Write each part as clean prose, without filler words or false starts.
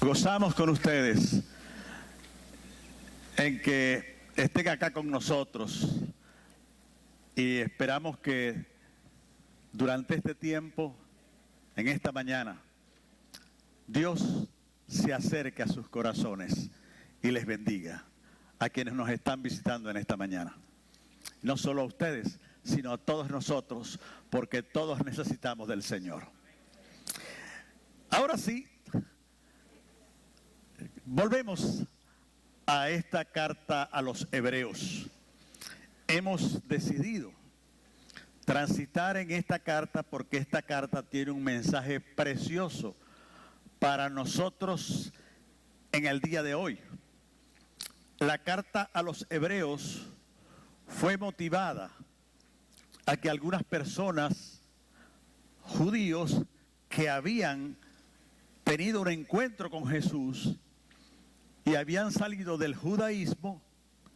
Gozamos con ustedes en que estén acá con nosotros y esperamos que durante este tiempo, en esta mañana, Dios se acerque a sus corazones y les bendiga a quienes nos están visitando en esta mañana. No solo a ustedes, sino a todos nosotros, porque todos necesitamos del Señor. Ahora sí, volvemos a esta carta a los hebreos. Hemos decidido transitar en esta carta porque esta carta tiene un mensaje precioso para nosotros en el día de hoy. La carta a los hebreos fue motivada a que algunas personas, judíos, que habían tenido un encuentro con Jesús y habían salido del judaísmo,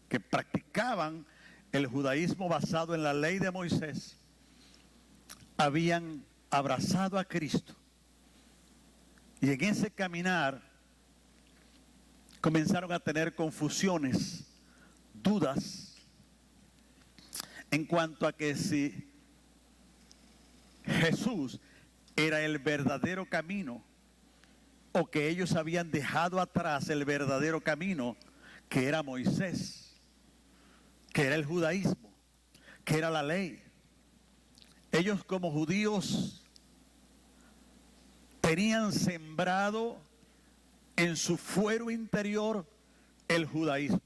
que practicaban el judaísmo basado en la ley de Moisés, habían abrazado a Cristo. Y en ese caminar comenzaron a tener confusiones, dudas, en cuanto a que si Jesús era el verdadero camino o que ellos habían dejado atrás el verdadero camino, que era Moisés, que era el judaísmo, que era la ley. Ellos como judíos tenían sembrado en su fuero interior el judaísmo.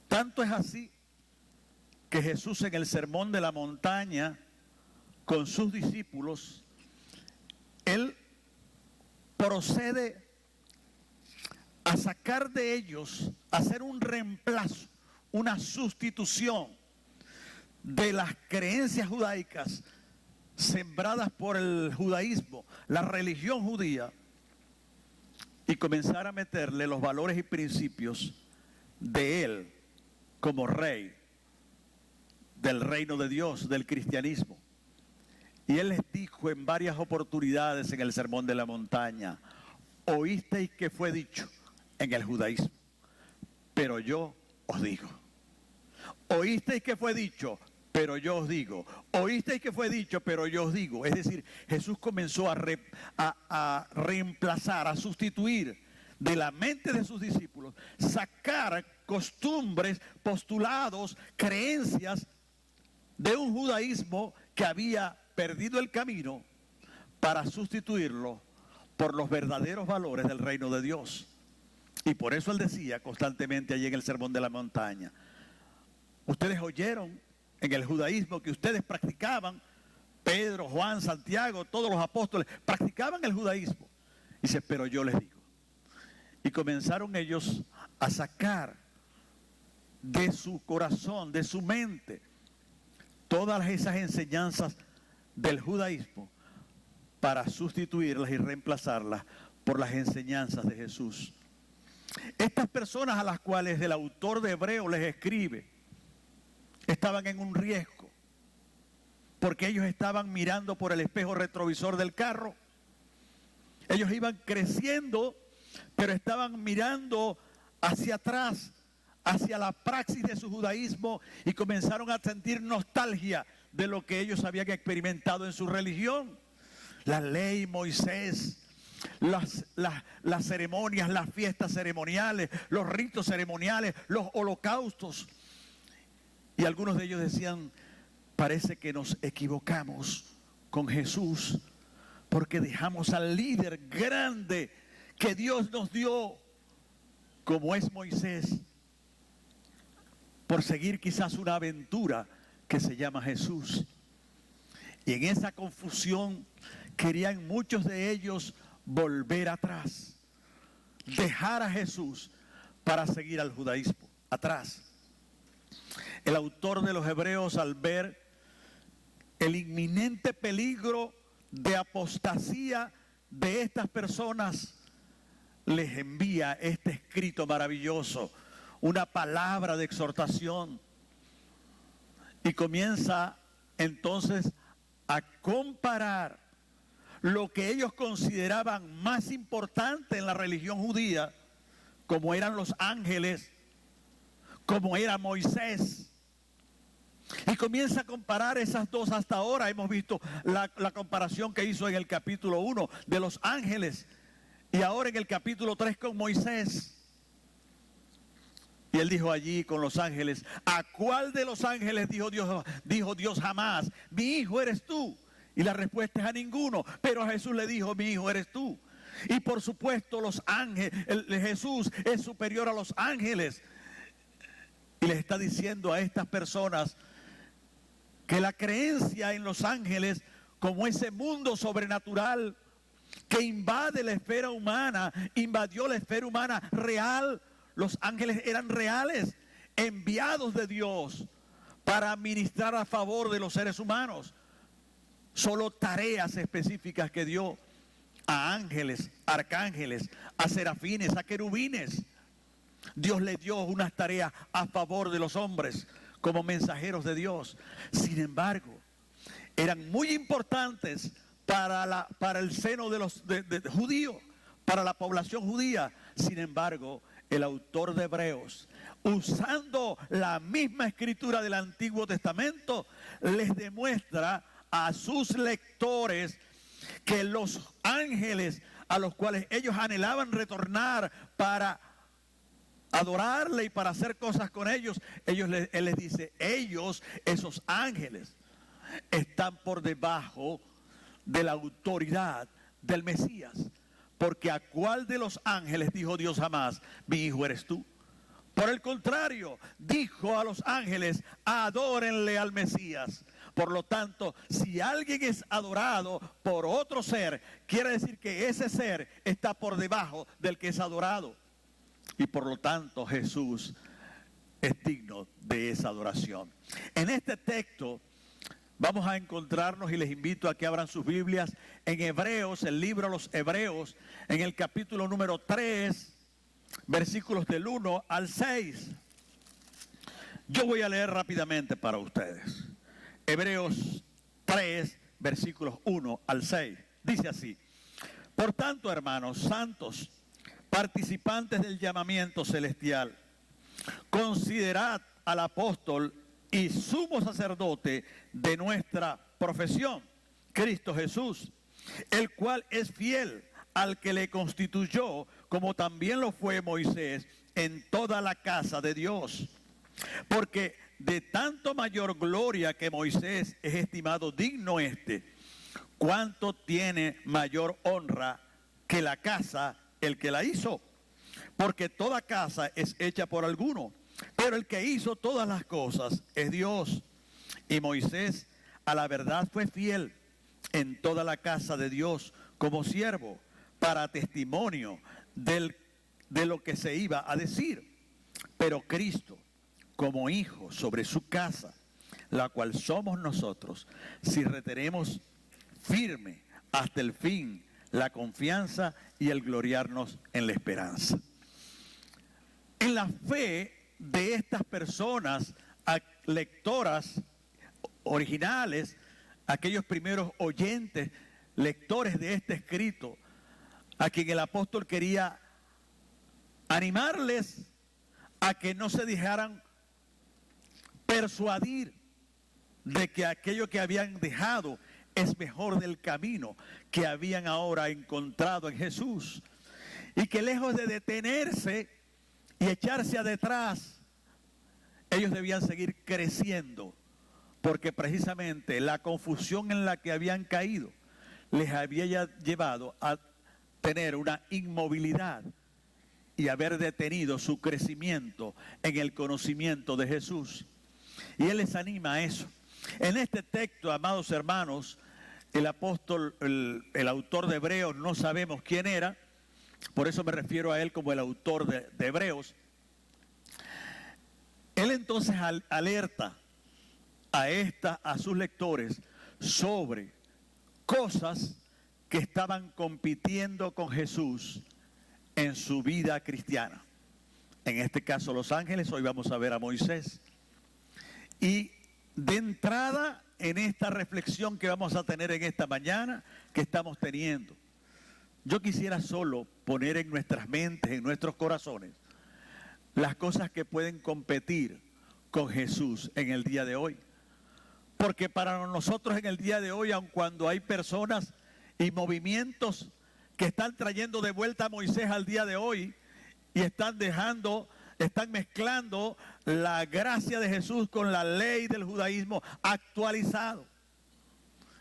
Tanto es así que Jesús en el Sermón de la Montaña con sus discípulos, Él procede a sacar de ellos, a hacer un reemplazo, una sustitución de las creencias judaicas sembradas por el judaísmo, la religión judía, y comenzar a meterle los valores y principios de Él como rey del reino de Dios, del cristianismo. Y Él les dijo en varias oportunidades en el Sermón de la Montaña: oísteis que fue dicho en el judaísmo, pero yo os digo. Oísteis que fue dicho, pero yo os digo. Oísteis que fue dicho, pero yo os digo. Es decir, Jesús comenzó a reemplazar, a sustituir de la mente de sus discípulos, sacar costumbres, postulados, creencias de un judaísmo que había perdido el camino, para sustituirlo por los verdaderos valores del reino de Dios. Y por eso Él decía constantemente allí en el Sermón de la Montaña: ustedes oyeron en el judaísmo que ustedes practicaban, Pedro, Juan, Santiago, todos los apóstoles practicaban el judaísmo. Dice, pero yo les digo. Y comenzaron ellos a sacar de su corazón, de su mente, todas esas enseñanzas del judaísmo para sustituirlas y reemplazarlas por las enseñanzas de Jesús. Estas personas a las cuales el autor de Hebreos les escribe estaban en un riesgo, porque ellos estaban mirando por el espejo retrovisor del carro. Ellos iban creciendo, pero estaban mirando hacia atrás, hacia la praxis de su judaísmo, y comenzaron a sentir nostalgia de lo que ellos habían experimentado en su religión. La ley, Moisés, las ceremonias, las fiestas ceremoniales, los ritos ceremoniales, los holocaustos. Y algunos de ellos decían, parece que nos equivocamos con Jesús, porque dejamos al líder grande que Dios nos dio, como es Moisés, por seguir quizás una aventura que se llama Jesús. Y en esa confusión querían muchos de ellos volver atrás, dejar a Jesús para seguir al judaísmo atrás. El autor de los Hebreos, al ver el inminente peligro de apostasía de estas personas, les envía este escrito maravilloso, una palabra de exhortación, y comienza entonces a comparar lo que ellos consideraban más importante en la religión judía, como eran los ángeles, como era Moisés. Y comienza a comparar esas dos. Hasta ahora hemos visto la comparación que hizo en el capítulo 1 de los ángeles, y ahora en el capítulo 3 con Moisés. Y él dijo allí con los ángeles: ¿a cuál de los ángeles dijo Dios jamás, mi hijo eres tú? Y la respuesta es: a ninguno. Pero a Jesús le dijo: mi hijo eres tú. Y por supuesto los ángeles, Jesús es superior a los ángeles. Y les está diciendo a estas personas que la creencia en los ángeles como ese mundo sobrenatural que invade la esfera humana, invadió la esfera humana real. Los ángeles eran reales, enviados de Dios para ministrar a favor de los seres humanos. Solo tareas específicas que dio a ángeles, arcángeles, a serafines, a querubines. Dios le dio unas tareas a favor de los hombres como mensajeros de Dios. Sin embargo, eran muy importantes para el seno de los judíos, para la población judía. Sin embargo, el autor de Hebreos, usando la misma escritura del Antiguo Testamento, les demuestra a sus lectores que los ángeles a los cuales ellos anhelaban retornar para adorarle y para hacer cosas con ellos, él les dice: ellos, esos ángeles, están por debajo de la autoridad del Mesías. Porque ¿a cuál de los ángeles dijo Dios jamás, mi hijo eres tú? Por el contrario, dijo a los ángeles: adórenle al Mesías. Por lo tanto, si alguien es adorado por otro ser, quiere decir que ese ser está por debajo del que es adorado. Y por lo tanto, Jesús es digno de esa adoración. En este texto vamos a encontrarnos, y les invito a que abran sus Biblias, en Hebreos, el libro de los Hebreos, en el capítulo número 3, versículos del 1 al 6. Yo voy a leer rápidamente para ustedes. Hebreos 3, versículos 1 al 6. Dice así: por tanto, hermanos santos, participantes del llamamiento celestial, considerad al apóstol y sumo sacerdote de nuestra profesión, Cristo Jesús, el cual es fiel al que le constituyó, como también lo fue Moisés, en toda la casa de Dios. Porque de tanto mayor gloria que Moisés es estimado digno cuanto tiene mayor honra que la casa el que la hizo. Porque toda casa es hecha por alguno, pero el que hizo todas las cosas es Dios. Y Moisés a la verdad fue fiel en toda la casa de Dios como siervo, para testimonio de lo que se iba a decir. Pero Cristo como hijo sobre su casa, la cual somos nosotros, si retenemos firme hasta el fin la confianza y el gloriarnos en la esperanza. En la fe de estas personas, lectoras originales, aquellos primeros oyentes, lectores de este escrito, a quien el apóstol quería animarles a que no se dejaran persuadir de que aquello que habían dejado es mejor del camino que habían ahora encontrado en Jesús, y que lejos de detenerse y echarse detrás, ellos debían seguir creciendo, porque precisamente la confusión en la que habían caído les había ya llevado a tener una inmovilidad y haber detenido su crecimiento en el conocimiento de Jesús. Y Él les anima a eso. En este texto, amados hermanos, el apóstol, el autor de Hebreos, no sabemos quién era, por eso me refiero a él como el autor de Hebreos. Él entonces alerta a sus lectores sobre cosas que estaban compitiendo con Jesús en su vida cristiana. En este caso los ángeles, hoy vamos a ver a Moisés. Y de entrada en esta reflexión que vamos a tener en esta mañana que estamos teniendo. Yo quisiera solo poner en nuestras mentes, en nuestros corazones, las cosas que pueden competir con Jesús en el día de hoy. Porque para nosotros en el día de hoy, aun cuando hay personas y movimientos que están trayendo de vuelta a Moisés al día de hoy y están mezclando la gracia de Jesús con la ley del judaísmo actualizado.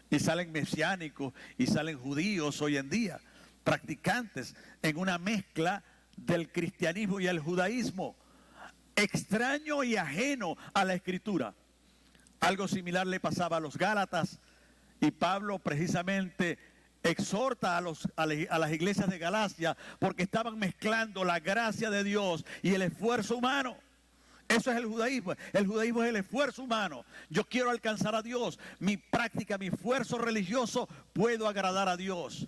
Y salen mesiánicos y salen judíos hoy en día, practicantes en una mezcla del cristianismo y el judaísmo, extraño y ajeno a la Escritura. Algo similar le pasaba a los Gálatas, y Pablo precisamente exhorta a las iglesias de Galacia porque estaban mezclando la gracia de Dios y el esfuerzo humano. Eso es el judaísmo. El judaísmo es el esfuerzo humano. Yo quiero alcanzar a Dios. Mi práctica, mi esfuerzo religioso, puedo agradar a Dios.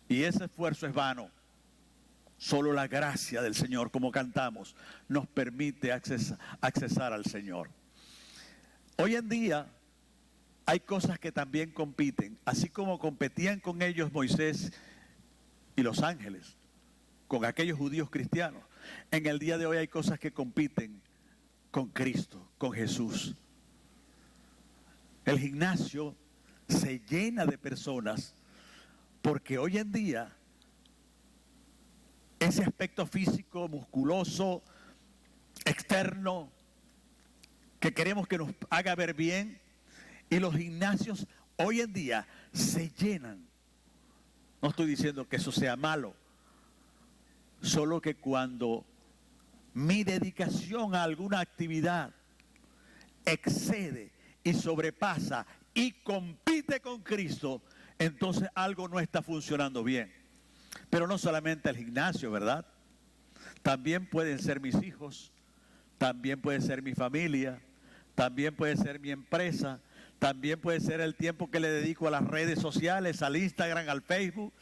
Y ese esfuerzo es vano. Solo la gracia del Señor, como cantamos, nos permite accesar al Señor. Hoy en día hay cosas que también compiten, así como competían con ellos Moisés y los ángeles, con aquellos judíos cristianos. En el día de hoy hay cosas que compiten con Cristo, con Jesús. El gimnasio se llena de personas porque hoy en día ese aspecto físico, musculoso, externo, que queremos que nos haga ver bien, y los gimnasios hoy en día se llenan. No estoy diciendo que eso sea malo, solo que cuando mi dedicación a alguna actividad excede y sobrepasa y compite con Cristo, entonces algo no está funcionando bien. Pero no solamente el gimnasio, ¿verdad? También pueden ser mis hijos, también puede ser mi familia, también puede ser mi empresa, también puede ser el tiempo que le dedico a las redes sociales, al Instagram, al Facebook,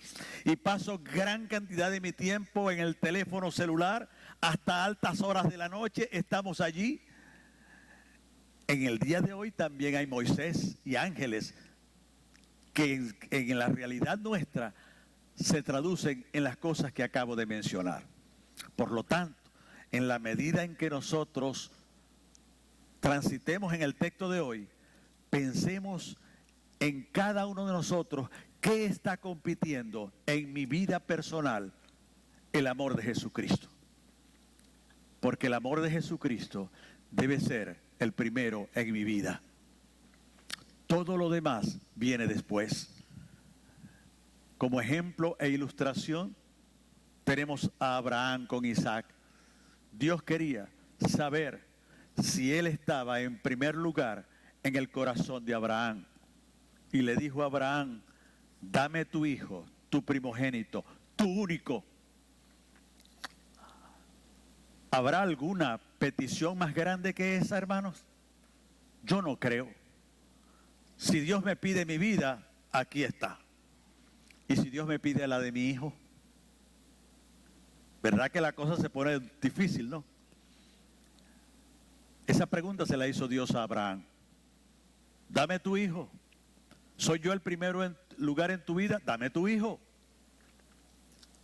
y paso gran cantidad de mi tiempo en el teléfono celular hasta altas horas de la noche. Estamos allí. En el día de hoy también hay Moisés y ángeles que en la realidad nuestra se traducen en las cosas que acabo de mencionar. Por lo tanto, en la medida en que nosotros transitemos en el texto de hoy, pensemos en cada uno de nosotros qué está compitiendo en mi vida personal el amor de Jesucristo. Porque el amor de Jesucristo debe ser el primero en mi vida. Todo lo demás viene después. Como ejemplo e ilustración, tenemos a Abraham con Isaac. Dios quería saber si él estaba en primer lugar en el corazón de Abraham. Y le dijo a Abraham: dame tu hijo, tu primogénito, tu único. ¿Habrá alguna petición más grande que esa, hermanos? Yo no creo. Si Dios me pide mi vida, aquí está. Y si Dios me pide la de mi hijo, ¿verdad que la cosa se pone difícil, no? Esa pregunta se la hizo Dios a Abraham. Dame tu hijo. ¿Soy yo el primero en lugar en tu vida? Dame tu hijo.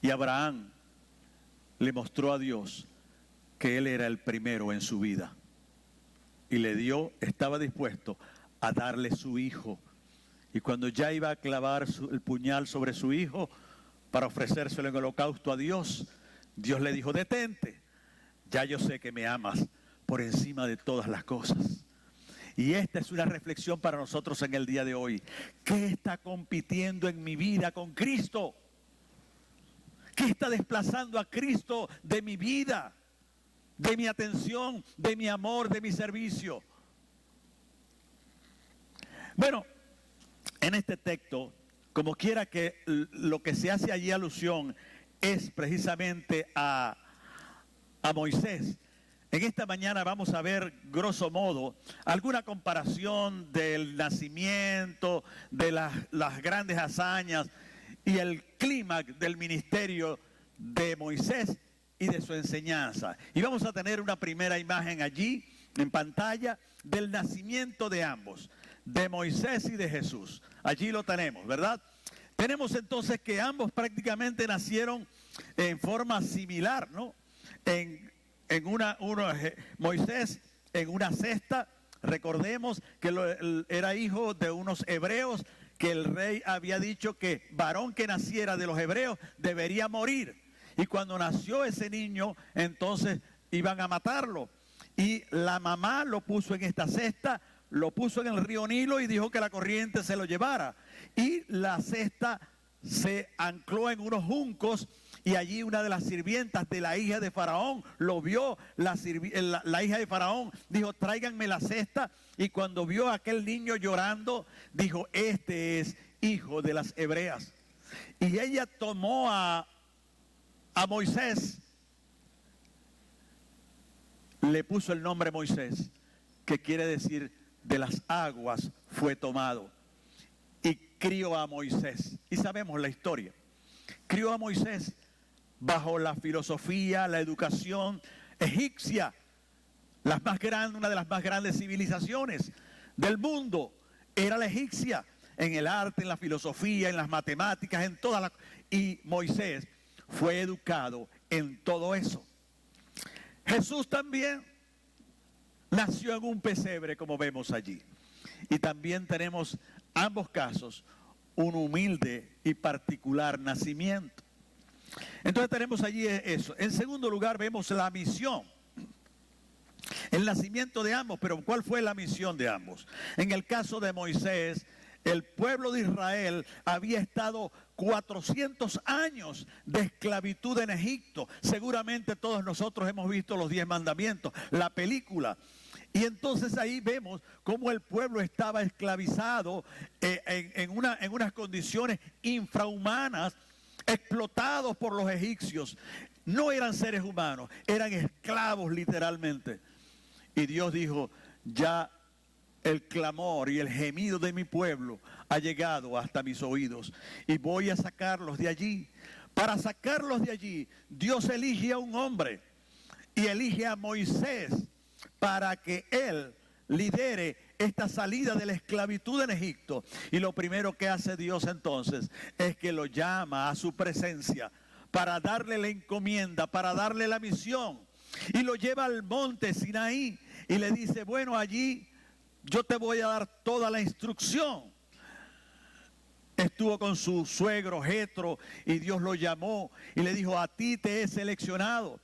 Y Abraham le mostró a Dios que él era el primero en su vida. Y estaba dispuesto a darle su hijo. Y cuando ya iba a clavar el puñal sobre su hijo para ofrecérselo en holocausto a Dios, Dios le dijo: detente, ya yo sé que me amas por encima de todas las cosas. Y esta es una reflexión para nosotros en el día de hoy. ¿Qué está compitiendo en mi vida con Cristo? ¿Qué está desplazando a Cristo de mi vida, de mi atención, de mi amor, de mi servicio? Bueno, en este texto, como quiera que lo que se hace allí alusión es precisamente a Moisés. En esta mañana vamos a ver, grosso modo, alguna comparación del nacimiento, de las grandes hazañas y el clímax del ministerio de Moisés y de su enseñanza. Y vamos a tener una primera imagen allí en pantalla del nacimiento de ambos. de Moisés y de Jesús. Allí lo tenemos, ¿verdad? Tenemos entonces que ambos prácticamente nacieron en forma similar, ¿no? Moisés en una cesta. Recordemos que era hijo de unos hebreos, que el rey había dicho que varón que naciera de los hebreos debería morir. Y cuando nació ese niño, entonces iban a matarlo. Y la mamá lo puso en esta cesta, lo puso en el río Nilo y dijo que la corriente se lo llevara. Y la cesta se ancló en unos juncos y allí una de las sirvientas de la hija de Faraón lo vio. La hija de Faraón dijo: tráiganme la cesta. Y cuando vio a aquel niño llorando, dijo: este es hijo de las hebreas. Y ella tomó a Moisés, le puso el nombre Moisés, que quiere decir de las aguas fue tomado. Y crió a Moisés. Y sabemos la historia. Crió a Moisés bajo la filosofía, la educación egipcia, una de las más grandes civilizaciones del mundo era la egipcia, en el arte, en la filosofía, en las matemáticas, en todas las... Y Moisés fue educado en todo eso. Jesús también nació en un pesebre, como vemos allí. Y también tenemos ambos casos un humilde y particular nacimiento. Entonces tenemos allí eso. En segundo lugar vemos la misión. El nacimiento de ambos, pero ¿cuál fue la misión de ambos? En el caso de Moisés, el pueblo de Israel había estado 400 años de esclavitud en Egipto. Seguramente todos nosotros hemos visto los 10 mandamientos, la película. Y entonces ahí vemos cómo el pueblo estaba esclavizado en unas condiciones infrahumanas, explotados por los egipcios. No eran seres humanos, eran esclavos literalmente. Y Dios dijo: ya el clamor y el gemido de mi pueblo ha llegado hasta mis oídos y voy a sacarlos de allí. Para sacarlos de allí, Dios elige a un hombre y elige a Moisés para que él lidere esta salida de la esclavitud en Egipto. Y lo primero que hace Dios entonces es que lo llama a su presencia para darle la encomienda, para darle la misión. Y lo lleva al monte Sinaí y le dice: bueno, allí yo te voy a dar toda la instrucción. Estuvo con su suegro Jetro y Dios lo llamó y le dijo: a ti te he seleccionado.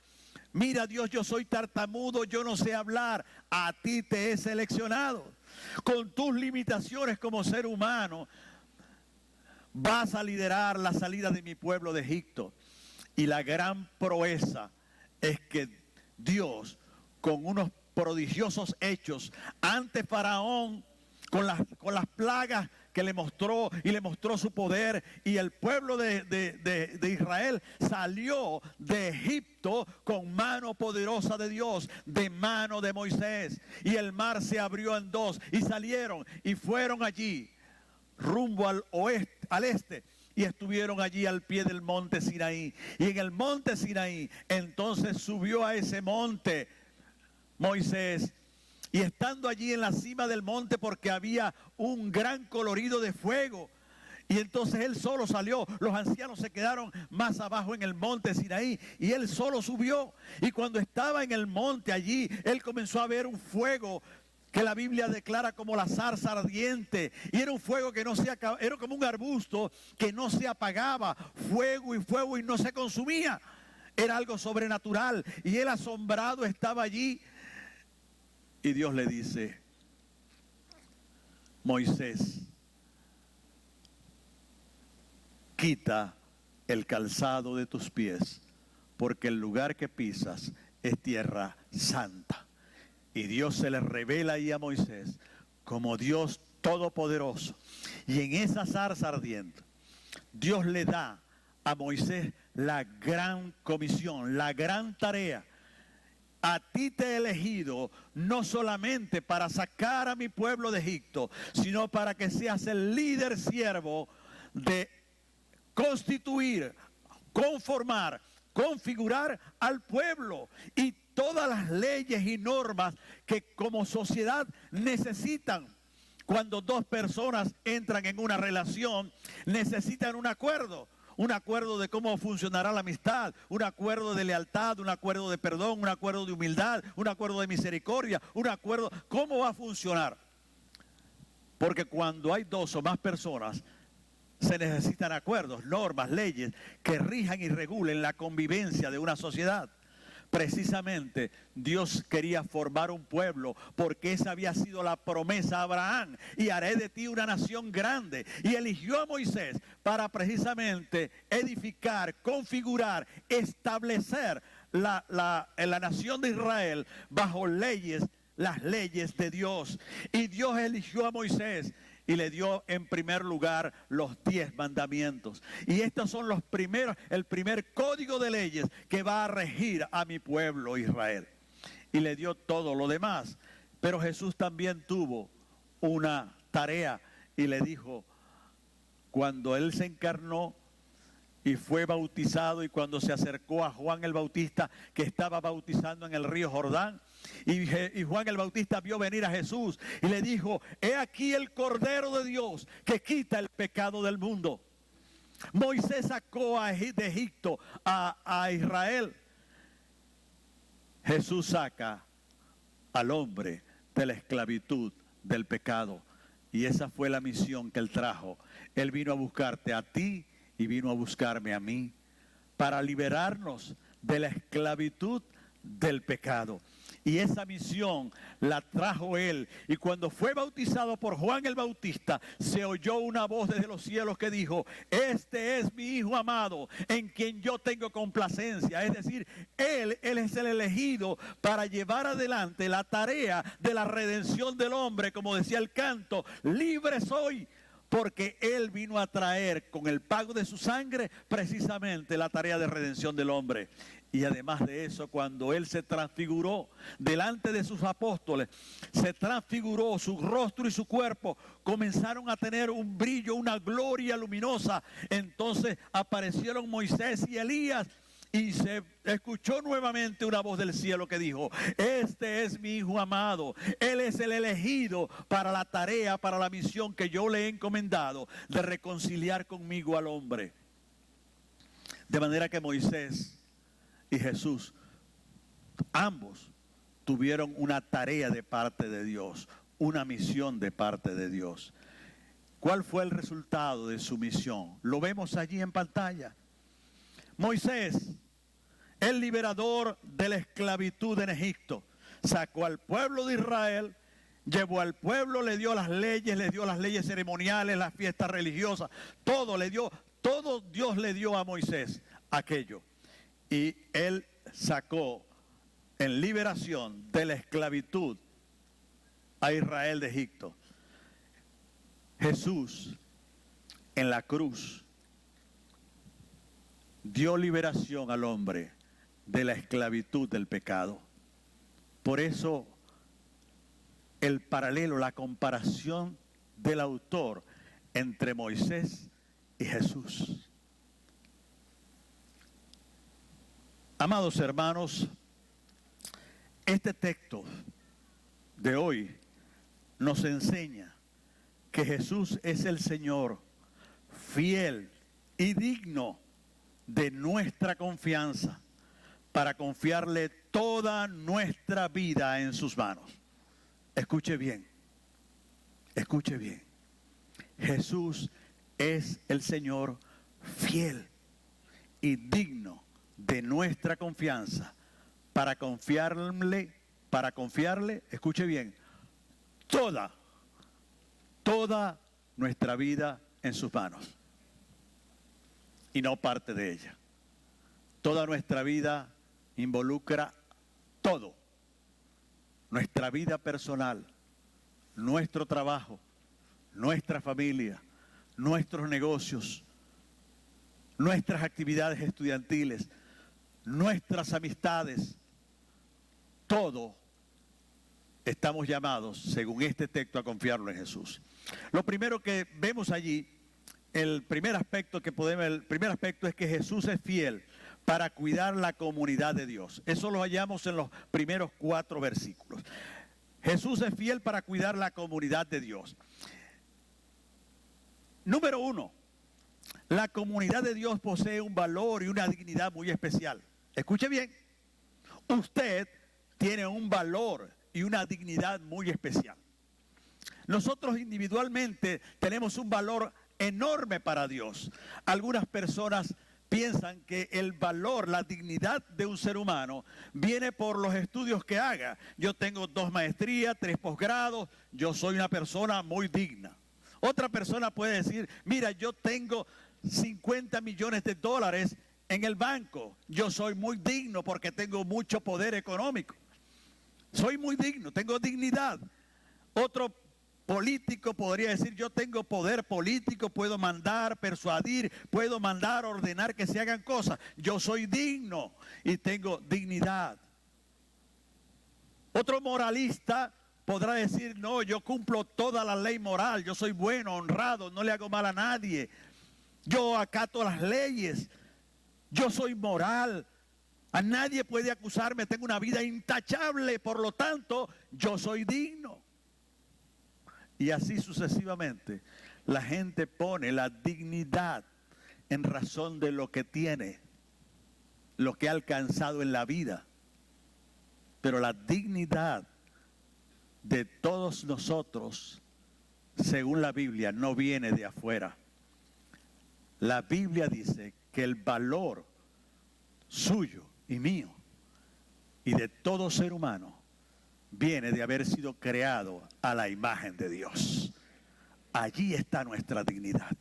Mira, Dios, yo soy tartamudo, yo no sé hablar. A ti te he seleccionado. Con tus limitaciones como ser humano, vas a liderar la salida de mi pueblo de Egipto. Y la gran proeza es que Dios, con unos prodigiosos hechos ante Faraón, con las plagas que le mostró y le mostró su poder, y el pueblo de Israel salió de Egipto con mano poderosa de Dios, de mano de Moisés, y el mar se abrió en dos y salieron y fueron allí rumbo al este y estuvieron allí al pie del monte Sinaí. Y en el monte Sinaí entonces subió a ese monte Moisés. Y estando allí en la cima del monte, porque había un gran colorido de fuego, y entonces él solo salió. Los ancianos se quedaron más abajo en el monte Sinaí y él solo subió. Y cuando estaba en el monte allí, él comenzó a ver un fuego que la Biblia declara como la zarza ardiente. Y era un fuego que no se acababa, era como un arbusto que no se apagaba, fuego y no se consumía. Era algo sobrenatural. Y él asombrado estaba allí. Y Dios le dice: Moisés, quita el calzado de tus pies, porque el lugar que pisas es tierra santa. Y Dios se le revela ahí a Moisés como Dios todopoderoso. Y en esa zarza ardiente, Dios le da a Moisés la gran comisión, la gran tarea. A ti te he elegido no solamente para sacar a mi pueblo de Egipto, sino para que seas el líder siervo de constituir, conformar, configurar al pueblo y todas las leyes y normas que como sociedad necesitan Cuando dos personas entran en una relación, necesitan un acuerdo. Un acuerdo de cómo funcionará la amistad, un acuerdo de lealtad, un acuerdo de perdón, un acuerdo de humildad, un acuerdo de misericordia, un acuerdo. ¿Cómo va a funcionar? Porque cuando hay dos o más personas, se necesitan acuerdos, normas, leyes que rijan y regulen la convivencia de una sociedad. Precisamente Dios quería formar un pueblo porque esa había sido la promesa a Abraham: y haré de ti una nación grande. Y eligió a Moisés para precisamente edificar, configurar, establecer la nación de Israel bajo leyes, las leyes de Dios. Y Dios eligió a Moisés y le dio en primer lugar los 10 mandamientos. Y estos son los primeros, el primer código de leyes que va a regir a mi pueblo Israel. Y le dio todo lo demás. Pero Jesús también tuvo una tarea y le dijo, cuando Él se encarnó y fue bautizado, y cuando se acercó a Juan el Bautista, que estaba bautizando en el río Jordán, y Juan el Bautista vio venir a Jesús y le dijo: he aquí el Cordero de Dios que quita el pecado del mundo. Moisés sacó de Egipto a Israel. Jesús saca al hombre de la esclavitud del pecado. Y esa fue la misión que Él trajo. Él vino a buscarte a ti y vino a buscarme a mí, para liberarnos de la esclavitud del pecado. Y esa misión la trajo Él. Y cuando fue bautizado por Juan el Bautista, se oyó una voz desde los cielos que dijo: este es mi Hijo amado, en quien yo tengo complacencia. Es decir, Él es el elegido para llevar adelante la tarea de la redención del hombre. Como decía el canto: libre soy, porque Él vino a traer con el pago de su sangre precisamente la tarea de redención del hombre. Y además de eso, cuando Él se transfiguró delante de sus apóstoles, se transfiguró su rostro y su cuerpo, comenzaron a tener un brillo, una gloria luminosa. Entonces aparecieron Moisés y Elías, y se escuchó nuevamente una voz del cielo que dijo: este es mi Hijo amado, Él es el elegido para la tarea, para la misión que yo le he encomendado de reconciliar conmigo al hombre. De manera que Moisés y Jesús, ambos tuvieron una tarea de parte de Dios, una misión de parte de Dios. ¿Cuál fue el resultado de su misión? Lo vemos allí en pantalla. Moisés, el liberador de la esclavitud en Egipto, sacó al pueblo de Israel, llevó al pueblo, le dio las leyes ceremoniales, las fiestas religiosas, todo Dios le dio a Moisés aquello. Y Él sacó en liberación de la esclavitud a Israel de Egipto. Jesús en la cruz dio liberación al hombre de la esclavitud del pecado. Por eso el paralelo, la comparación del autor entre Moisés y Jesús. Amados hermanos, este texto de hoy nos enseña que Jesús es el Señor, fiel y digno de nuestra confianza, para confiarle toda nuestra vida en sus manos. Escuche bien, escuche bien. Jesús es el Señor fiel y digno de nuestra confianza, para confiarle, escuche bien, toda nuestra vida en sus manos, y no parte de ella. Toda nuestra vida involucra todo: nuestra vida personal, nuestro trabajo, nuestra familia, nuestros negocios, nuestras actividades estudiantiles, nuestras amistades. Todo estamos llamados, según este texto, a confiarlo en Jesús. Lo primero que vemos allí, el primer aspecto es que Jesús es fiel para cuidar la comunidad de Dios. Eso lo hallamos en los primeros 4 versículos. Jesús es fiel para cuidar la comunidad de Dios. Número 1, la comunidad de Dios posee un valor y una dignidad muy especial. Escuche bien, usted tiene un valor y una dignidad muy especial. Nosotros individualmente tenemos un valor enorme para Dios. Algunas personas piensan que el valor, la dignidad de un ser humano viene por los estudios que haga. Yo tengo 2 maestrías, 3 posgrados, yo soy una persona muy digna. Otra persona puede decir, mira, yo tengo 50 millones de dólares en el banco. Yo soy muy digno porque tengo mucho poder económico. Soy muy digno, tengo dignidad. Otro político podría decir, yo tengo poder político, puedo mandar, persuadir, puedo mandar, ordenar que se hagan cosas. Yo soy digno y tengo dignidad. Otro moralista podrá decir, no, yo cumplo toda la ley moral, yo soy bueno, honrado, no le hago mal a nadie. Yo acato las leyes, yo soy moral, a nadie puede acusarme, tengo una vida intachable, por lo tanto, yo soy digno. Y así sucesivamente, la gente pone la dignidad en razón de lo que tiene, lo que ha alcanzado en la vida. Pero la dignidad de todos nosotros, según la Biblia, no viene de afuera. La Biblia dice que el valor suyo y mío y de todo ser humano viene de haber sido creado a la imagen de Dios. Allí está nuestra dignidad.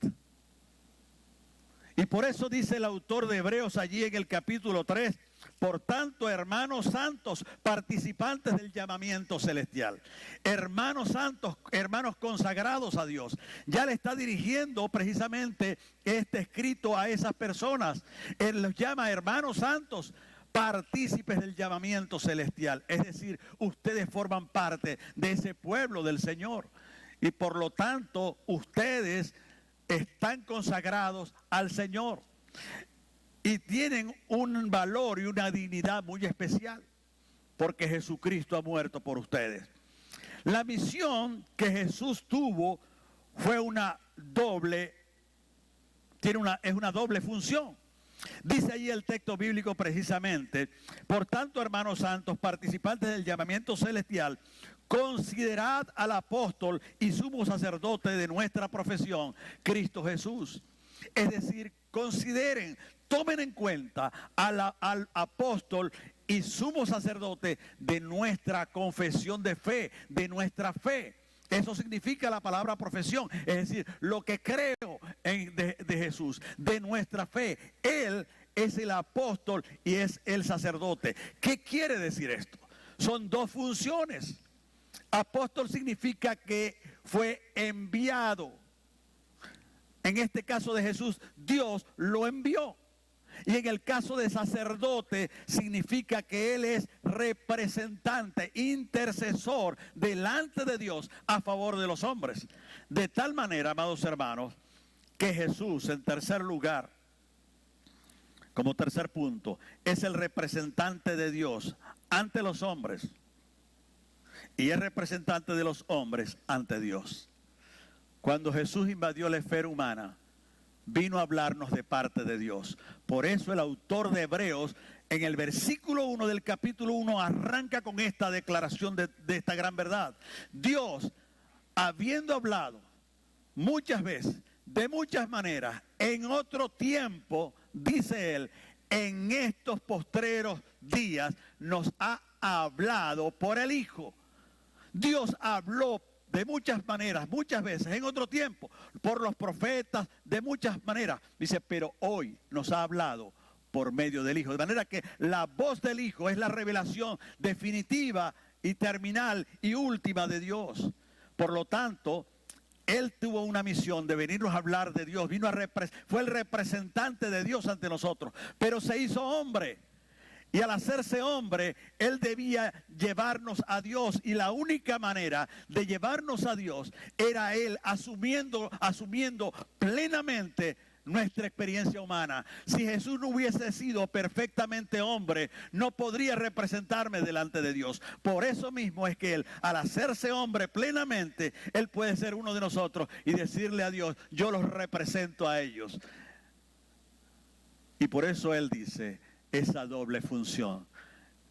Y por eso dice el autor de Hebreos allí en el capítulo 3, por tanto, hermanos santos, participantes del llamamiento celestial, hermanos santos, hermanos consagrados a Dios, ya le está dirigiendo precisamente este escrito a esas personas. Él los llama hermanos santos, partícipes del llamamiento celestial. Es decir, ustedes forman parte de ese pueblo del Señor. Y por lo tanto, ustedes están consagrados al Señor. Y tienen un valor y una dignidad muy especial. Porque Jesucristo ha muerto por ustedes. La misión que Jesús tuvo fue una doble, es una doble función. Dice allí el texto bíblico precisamente, por tanto, hermanos santos, participantes del llamamiento celestial, considerad al apóstol y sumo sacerdote de nuestra profesión, Cristo Jesús. Es decir, consideren, tomen en cuenta al apóstol y sumo sacerdote de nuestra confesión de fe, de nuestra fe. Eso significa la palabra profesión, es decir, lo que creo de Jesús, de nuestra fe. Él es el apóstol y es el sacerdote. ¿Qué quiere decir esto? Son 2 funciones. Apóstol significa que fue enviado. En este caso de Jesús, Dios lo envió. Y en el caso de sacerdote, significa que él es representante, intercesor delante de Dios a favor de los hombres. De tal manera, amados hermanos, que Jesús, en tercer lugar, como tercer punto, es el representante de Dios ante los hombres y es representante de los hombres ante Dios. Cuando Jesús invadió la esfera humana, vino a hablarnos de parte de Dios. Por eso el autor de Hebreos, en el versículo 1 del capítulo 1, arranca con esta declaración de esta gran verdad. Dios, habiendo hablado muchas veces, de muchas maneras, en otro tiempo, dice él, en estos postreros días nos ha hablado por el Hijo. Dios habló de muchas maneras, muchas veces, en otro tiempo, por los profetas, de muchas maneras. Dice, pero hoy nos ha hablado por medio del Hijo. De manera que la voz del Hijo es la revelación definitiva y terminal y última de Dios. Por lo tanto, Él tuvo una misión de venirnos a hablar de Dios. Fue el representante de Dios ante nosotros, pero se hizo hombre. Y al hacerse hombre, Él debía llevarnos a Dios. Y la única manera de llevarnos a Dios era Él asumiendo plenamente nuestra experiencia humana. Si Jesús no hubiese sido perfectamente hombre, no podría representarme delante de Dios. Por eso mismo es que Él, al hacerse hombre plenamente, Él puede ser uno de nosotros y decirle a Dios, yo los represento a ellos. Y por eso Él dice esa doble función.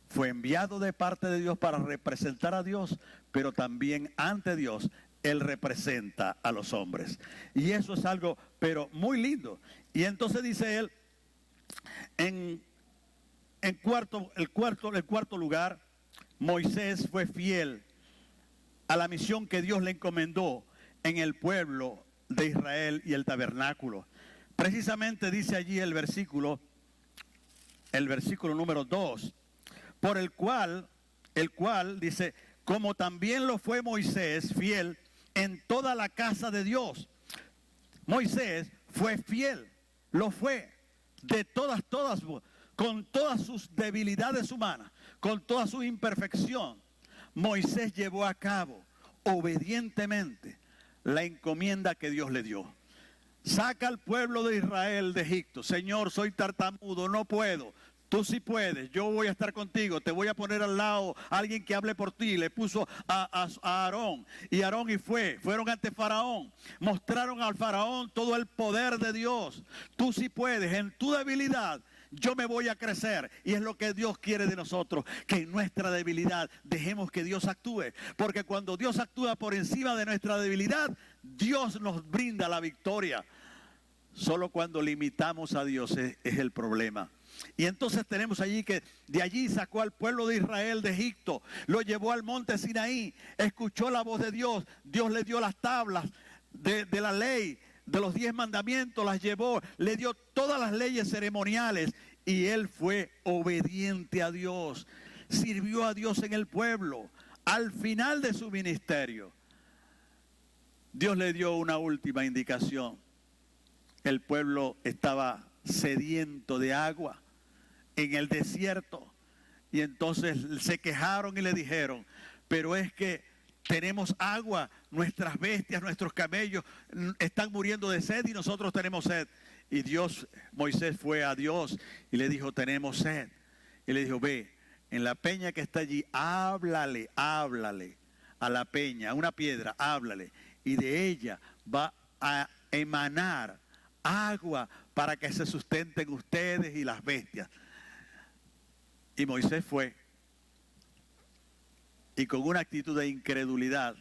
Fue enviado de parte de Dios para representar a Dios, pero también ante Dios Él representa a los hombres. Y eso es algo, pero muy lindo. Y entonces dice Él, en cuarto lugar, Moisés fue fiel a la misión que Dios le encomendó en el pueblo de Israel y el tabernáculo. Precisamente dice allí el versículo número 2, por el cual dice, como también lo fue Moisés fiel en toda la casa de Dios. Moisés fue fiel, lo fue, de todas, con todas sus debilidades humanas, con toda su imperfección. Moisés llevó a cabo obedientemente la encomienda que Dios le dio. Saca al pueblo de Israel de Egipto. Señor, soy tartamudo, no puedo. Tú sí puedes, yo voy a estar contigo, te voy a poner al lado a alguien que hable por ti. Le puso a Aarón, y Aarón fueron ante Faraón, mostraron al Faraón todo el poder de Dios. Tú sí puedes, en tu debilidad yo me voy a crecer. Y es lo que Dios quiere de nosotros, que en nuestra debilidad dejemos que Dios actúe. Porque cuando Dios actúa por encima de nuestra debilidad, Dios nos brinda la victoria. Solo cuando limitamos a Dios es el problema. Y entonces tenemos allí que de allí sacó al pueblo de Israel de Egipto, lo llevó al monte Sinaí, escuchó la voz de Dios, Dios le dio las tablas de la ley, de los 10 mandamientos, las llevó, le dio todas las leyes ceremoniales y él fue obediente a Dios, sirvió a Dios en el pueblo. Al final de su ministerio, Dios le dio una última indicación. El pueblo estaba sediento de agua en el desierto, y entonces se quejaron y le dijeron, pero es que tenemos agua, nuestras bestias, nuestros camellos están muriendo de sed y nosotros tenemos sed. Y Moisés fue a Dios y le dijo, tenemos sed. Y le dijo, ve, en la peña que está allí, háblale a la peña, a una piedra, háblale, y de ella va a emanar agua para que se sustenten ustedes y las bestias. Y Moisés fue, y con una actitud de incredulidad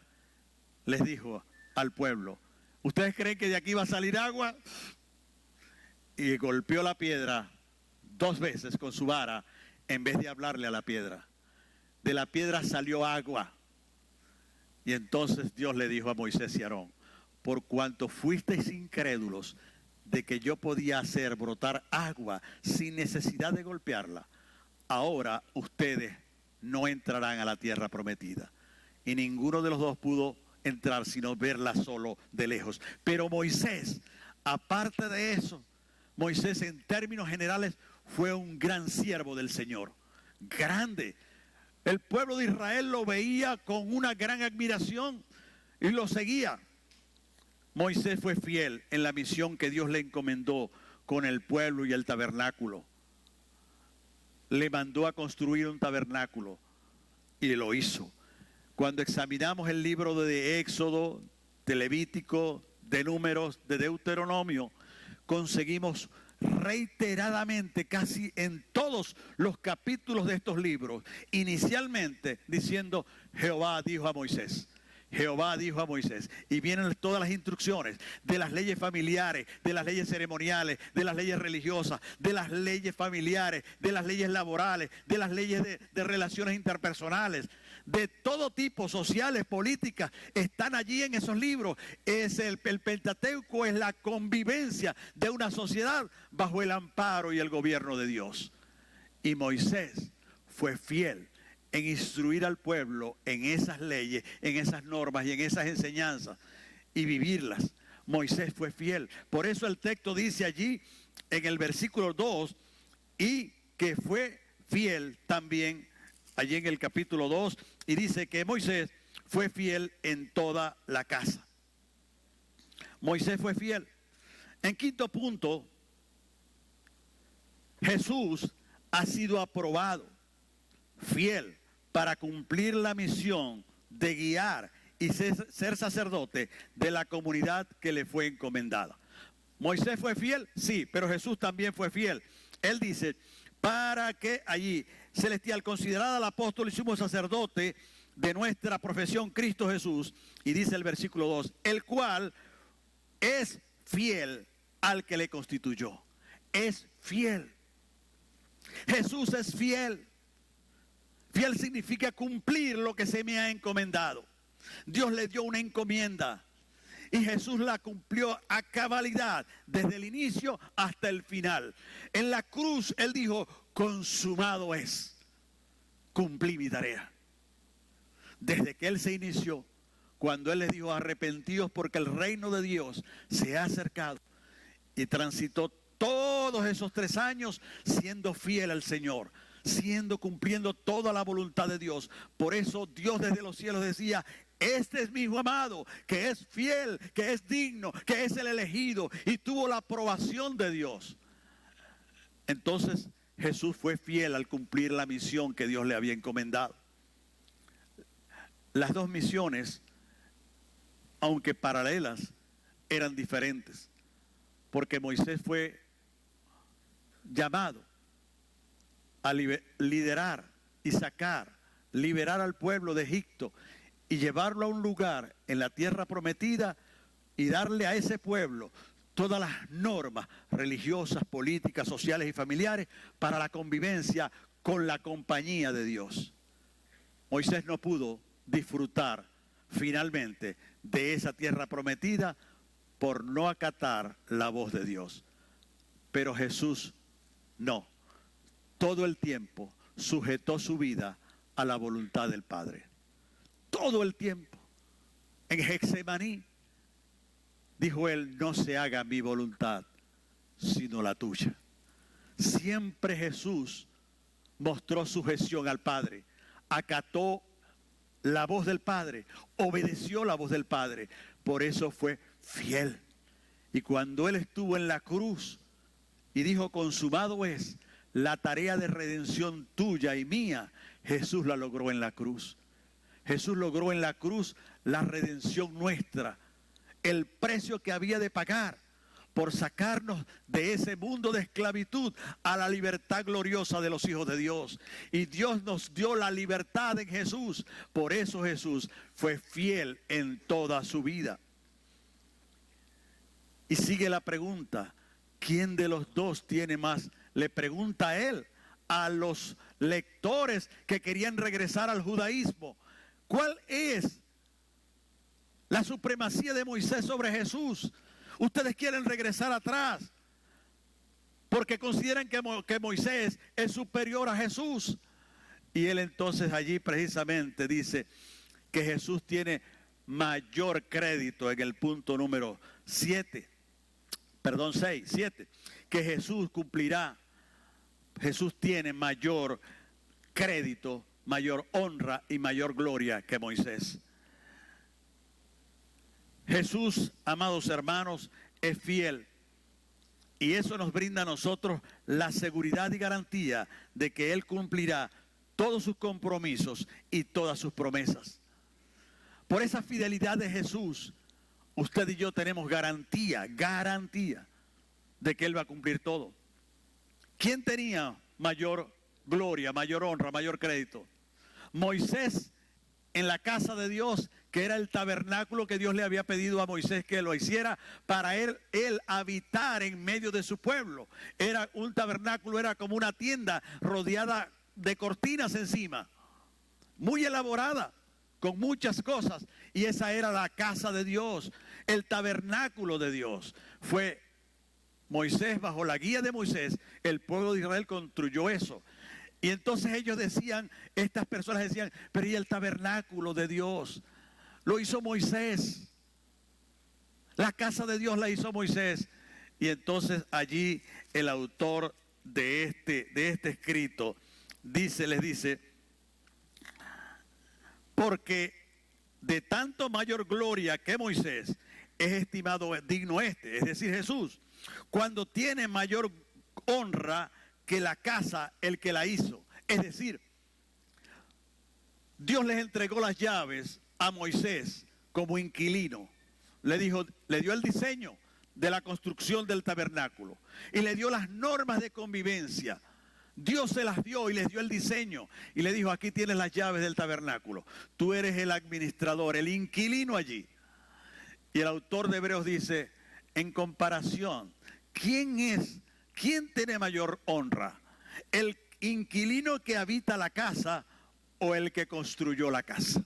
les dijo al pueblo, ¿ustedes creen que de aquí va a salir agua? Y golpeó la piedra 2 veces con su vara en vez de hablarle a la piedra. De la piedra salió agua. Y entonces Dios le dijo a Moisés y Aarón, por cuanto fuisteis incrédulos de que yo podía hacer brotar agua sin necesidad de golpearla, ahora ustedes no entrarán a la tierra prometida. Y ninguno de los dos pudo entrar sino verla solo de lejos. Pero Moisés, aparte de eso, Moisés en términos generales fue un gran siervo del Señor. Grande. El pueblo de Israel lo veía con una gran admiración y lo seguía. Moisés fue fiel en la misión que Dios le encomendó con el pueblo y el tabernáculo. Le mandó a construir un tabernáculo y lo hizo. Cuando examinamos el libro de Éxodo, de Levítico, de Números, de Deuteronomio, conseguimos reiteradamente, casi en todos los capítulos de estos libros, inicialmente diciendo, Jehová dijo a Moisés. Jehová dijo a Moisés, y vienen todas las instrucciones de las leyes familiares, de las leyes ceremoniales, de las leyes religiosas, de las leyes familiares, de las leyes laborales, de las leyes de relaciones interpersonales, de todo tipo, sociales, políticas, están allí en esos libros. El Pentateuco es la convivencia de una sociedad bajo el amparo y el gobierno de Dios. Y Moisés fue fiel en instruir al pueblo en esas leyes, en esas normas y en esas enseñanzas y vivirlas. Moisés fue fiel. Por eso el texto dice allí en el versículo 2, y que fue fiel también allí en el capítulo 2, y dice que Moisés fue fiel en toda la casa. Moisés fue fiel. En quinto punto, Jesús ha sido aprobado, fiel, para cumplir la misión de guiar y ser sacerdote de la comunidad que le fue encomendada. ¿Moisés fue fiel? Sí, pero Jesús también fue fiel. Él dice, para que allí, celestial, considerada el apóstol y sumo sacerdote de nuestra profesión, Cristo Jesús, y dice el versículo 2, el cual es fiel al que le constituyó. Es fiel. Jesús es fiel. Fiel significa cumplir lo que se me ha encomendado. Dios le dio una encomienda y Jesús la cumplió a cabalidad desde el inicio hasta el final. En la cruz Él dijo, consumado es. Cumplí mi tarea. Desde que Él se inició, cuando Él les dijo, arrepentidos porque el reino de Dios se ha acercado, y transitó todos esos 3 años siendo fiel al Señor, cumpliendo toda la voluntad de Dios. Por eso Dios desde los cielos decía, este es mi hijo amado, que es fiel, que es digno, que es el elegido, y tuvo la aprobación de Dios. Entonces Jesús fue fiel al cumplir la misión que Dios le había encomendado. Las dos misiones, aunque paralelas, eran diferentes, porque Moisés fue llamado a liderar y liberar al pueblo de Egipto y llevarlo a un lugar en la tierra prometida y darle a ese pueblo todas las normas religiosas, políticas, sociales y familiares para la convivencia con la compañía de Dios. Moisés no pudo disfrutar finalmente de esa tierra prometida por no acatar la voz de Dios. Pero Jesús no. Todo el tiempo sujetó su vida a la voluntad del Padre. Todo el tiempo. En Getsemaní dijo Él, no se haga mi voluntad, sino la tuya. Siempre Jesús mostró sujeción al Padre, acató la voz del Padre, obedeció la voz del Padre. Por eso fue fiel. Y cuando Él estuvo en la cruz y dijo, consumado es, la tarea de redención tuya y mía, Jesús la logró en la cruz. Jesús logró en la cruz la redención nuestra, el precio que había de pagar por sacarnos de ese mundo de esclavitud a la libertad gloriosa de los hijos de Dios. Y Dios nos dio la libertad en Jesús. Por eso Jesús fue fiel en toda su vida. Y sigue la pregunta, ¿quién de los dos tiene más? Le pregunta a él, a los lectores que querían regresar al judaísmo. ¿Cuál es la supremacía de Moisés sobre Jesús? Ustedes quieren regresar atrás porque consideran que Moisés es superior a Jesús. Y él entonces allí precisamente dice que Jesús tiene mayor crédito en el punto número 7, que Jesús cumplirá. Jesús tiene mayor crédito, mayor honra y mayor gloria que Moisés. Jesús, amados hermanos, es fiel. Y eso nos brinda a nosotros la seguridad y garantía de que Él cumplirá todos sus compromisos y todas sus promesas. Por esa fidelidad de Jesús, usted y yo tenemos garantía de que Él va a cumplir todo. ¿Quién tenía mayor gloria, mayor honra, mayor crédito? Moisés en la casa de Dios, que era el tabernáculo que Dios le había pedido a Moisés que lo hiciera para él habitar en medio de su pueblo. Era un tabernáculo, era como una tienda rodeada de cortinas encima, muy elaborada, con muchas cosas. Y esa era la casa de Dios, el tabernáculo de Dios. Fue Moisés, bajo la guía de Moisés, el pueblo de Israel construyó eso. Y entonces ellos decían, estas personas decían, pero ¿y el tabernáculo de Dios? Lo hizo Moisés. La casa de Dios la hizo Moisés. Y entonces allí el autor de este escrito les dice, porque de tanto mayor gloria que Moisés es estimado digno es decir, Jesús, cuando tiene mayor honra que la casa el que la hizo. Es decir, Dios les entregó las llaves a Moisés como inquilino. Le dio el diseño de la construcción del tabernáculo y le dio las normas de convivencia. Dios se las dio y les dio el diseño y le dijo: aquí tienes las llaves del tabernáculo. Tú eres el administrador, el inquilino allí. Y el autor de Hebreos dice, en comparación, ¿quién tiene mayor honra? ¿El inquilino que habita la casa o el que construyó la casa?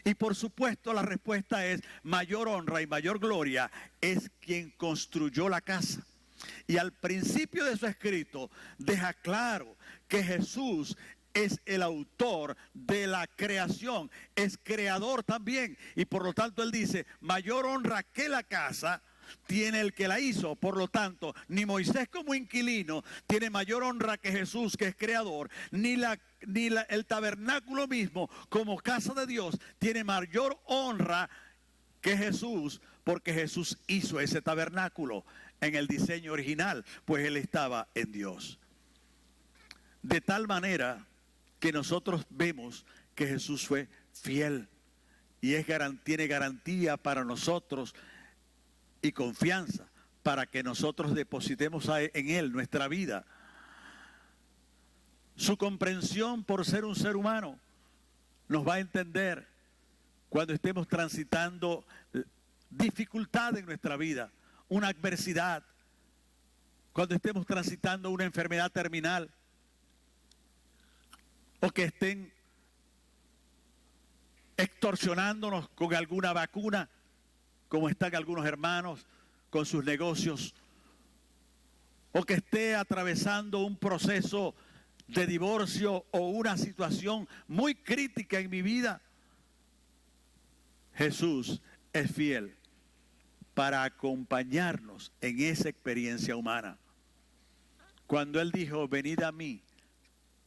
Y por supuesto la respuesta es: mayor honra y mayor gloria es quien construyó la casa. Y al principio de su escrito deja claro que Jesús es el autor de la creación, es creador también. Y por lo tanto él dice: mayor honra que la casa tiene el que la hizo. Por lo tanto, ni Moisés como inquilino tiene mayor honra que Jesús, que es creador, ni el tabernáculo mismo como casa de Dios tiene mayor honra que Jesús, porque Jesús hizo ese tabernáculo en el diseño original, pues él estaba en Dios. De tal manera que nosotros vemos que Jesús fue fiel y tiene garantía para nosotros y confianza para que nosotros depositemos en él nuestra vida. Su comprensión por ser un ser humano nos va a entender cuando estemos transitando dificultad en nuestra vida, una adversidad, cuando estemos transitando una enfermedad terminal, o que estén extorsionándonos con alguna vacuna, como están algunos hermanos con sus negocios, o que esté atravesando un proceso de divorcio o una situación muy crítica en mi vida. Jesús es fiel para acompañarnos en esa experiencia humana. Cuando Él dijo: venid a mí,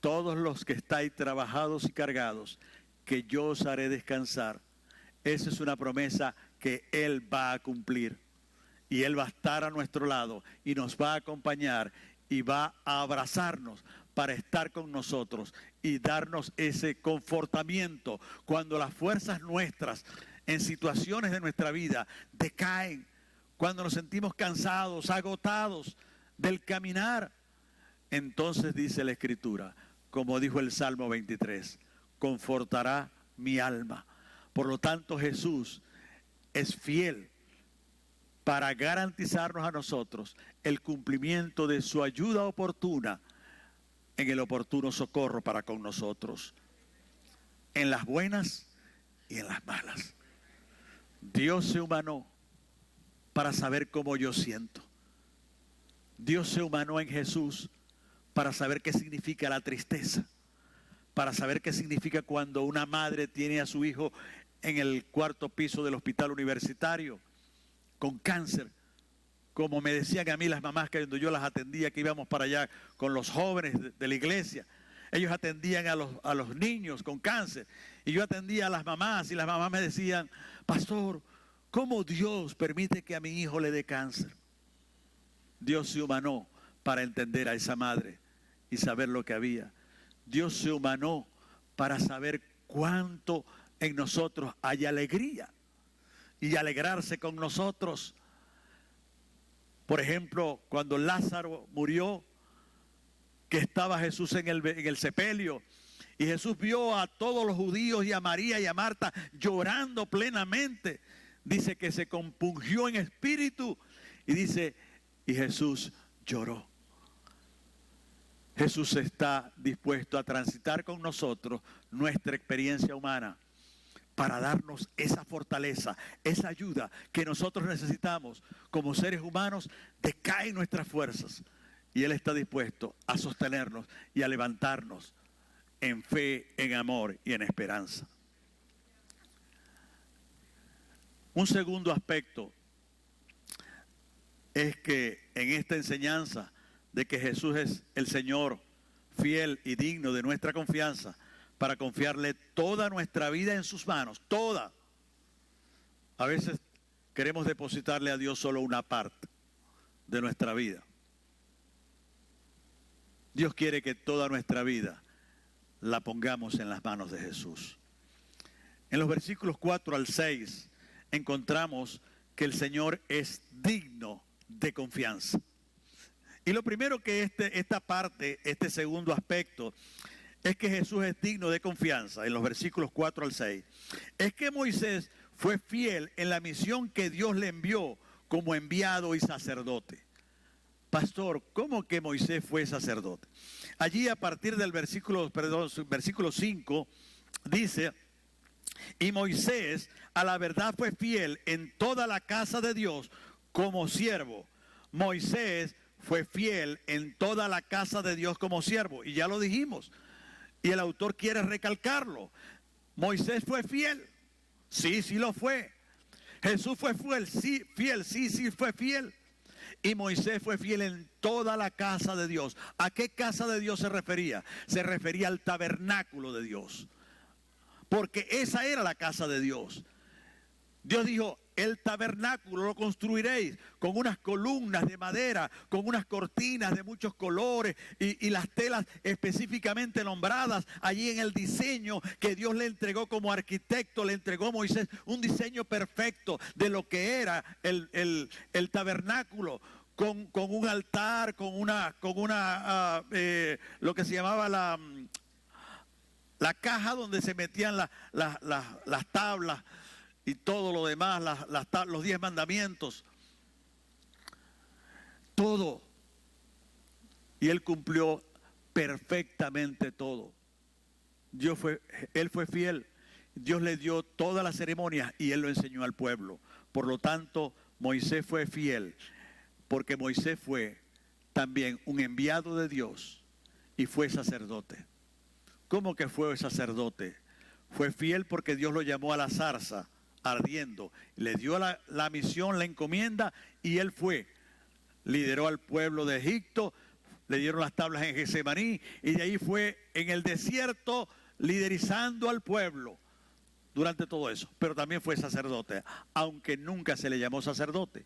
todos los que estáis trabajados y cargados, que yo os haré descansar. Esa es una promesa que Él va a cumplir. Y Él va a estar a nuestro lado y nos va a acompañar y va a abrazarnos para estar con nosotros y darnos ese confortamiento cuando las fuerzas nuestras en situaciones de nuestra vida decaen, cuando nos sentimos cansados, agotados del caminar. Entonces dice la Escritura, como dijo el Salmo 23, confortará mi alma. Por lo tanto, Jesús es fiel para garantizarnos a nosotros el cumplimiento de su ayuda oportuna en el oportuno socorro para con nosotros, en las buenas y en las malas. Dios se humanó para saber cómo yo siento. Dios se humanó en Jesús para saber qué significa la tristeza, para saber qué significa cuando una madre tiene a su hijo en el cuarto piso del hospital universitario con cáncer, como me decían a mí las mamás que cuando yo las atendía, que íbamos para allá con los jóvenes de la iglesia. Ellos atendían a los niños con cáncer y yo atendía a las mamás y las mamás me decían: pastor, ¿cómo Dios permite que a mi hijo le dé cáncer? Dios se humanó para entender a esa madre y saber lo que había. Dios se humanó para saber cuánto en nosotros hay alegría y alegrarse con nosotros. Por ejemplo, cuando Lázaro murió, que estaba Jesús en el sepelio, y Jesús vio a todos los judíos y a María y a Marta llorando plenamente. Dice que se compungió en espíritu y dice, y Jesús lloró. Jesús está dispuesto a transitar con nosotros nuestra experiencia humana para darnos esa fortaleza, esa ayuda que nosotros necesitamos. Como seres humanos decaen nuestras fuerzas y Él está dispuesto a sostenernos y a levantarnos en fe, en amor y en esperanza. Un segundo aspecto es que en esta enseñanza de que Jesús es el Señor fiel y digno de nuestra confianza, para confiarle toda nuestra vida en sus manos, toda. A veces queremos depositarle a Dios solo una parte. de nuestra vida. Dios quiere que toda nuestra vida la pongamos en las manos de Jesús. En los versículos 4 al 6 encontramos que el Señor es digno de confianza. Y lo primero que esta parte, este segundo aspecto, es que Jesús es digno de confianza, en los versículos 4 al 6. Es que Moisés fue fiel en la misión que Dios le envió como enviado y sacerdote. Pastor, ¿cómo que Moisés fue sacerdote? Allí a partir del versículo 5 dice: y Moisés a la verdad fue fiel en toda la casa de Dios como siervo. Moisés fue fiel en toda la casa de Dios como siervo. Y ya lo dijimos. Y el autor quiere recalcarlo. Moisés fue fiel. Sí, sí lo fue. Jesús fue fiel, sí fue fiel. Y Moisés fue fiel en toda la casa de Dios. ¿A qué casa de Dios se refería? Se refería al tabernáculo de Dios. Porque esa era la casa de Dios. Dios dijo: el tabernáculo lo construiréis con unas columnas de madera, con unas cortinas de muchos colores y las telas específicamente nombradas allí en el diseño que Dios le entregó como arquitecto, le entregó a Moisés un diseño perfecto de lo que era el tabernáculo. Con un altar, con lo que se llamaba la caja donde se metían las tablas y todo lo demás, los 10 mandamientos, todo. Y él cumplió perfectamente todo. Él fue fiel. Dios le dio todas las ceremonias y él lo enseñó al pueblo. Por lo tanto, Moisés fue fiel, porque Moisés fue también un enviado de Dios y fue sacerdote. ¿Cómo que fue sacerdote? Fue fiel porque Dios lo llamó a la zarza ardiendo, le dio la misión, la encomienda, y él fue, lideró al pueblo de Egipto, le dieron las tablas en Getsemaní, y de ahí fue en el desierto liderizando al pueblo durante todo eso. Pero también fue sacerdote, aunque nunca se le llamó sacerdote.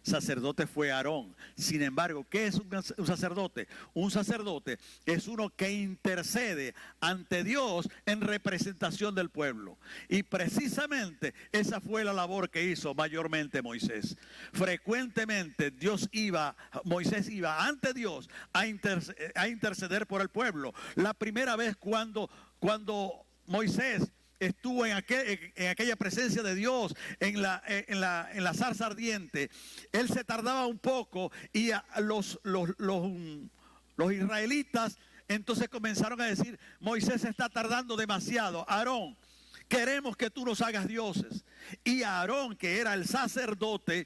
Sacerdote fue Aarón. Sin embargo, ¿qué es un sacerdote? Un sacerdote es uno que intercede ante Dios en representación del pueblo. Y precisamente esa fue la labor que hizo mayormente Moisés. Frecuentemente Moisés iba ante Dios a interceder por el pueblo. La primera vez cuando Moisés estuvo en aquella presencia de Dios, en la zarza ardiente, él se tardaba un poco y los israelitas entonces comenzaron a decir: Moisés se está tardando demasiado. Aarón, queremos que tú nos hagas dioses. Y Aarón, que era el sacerdote,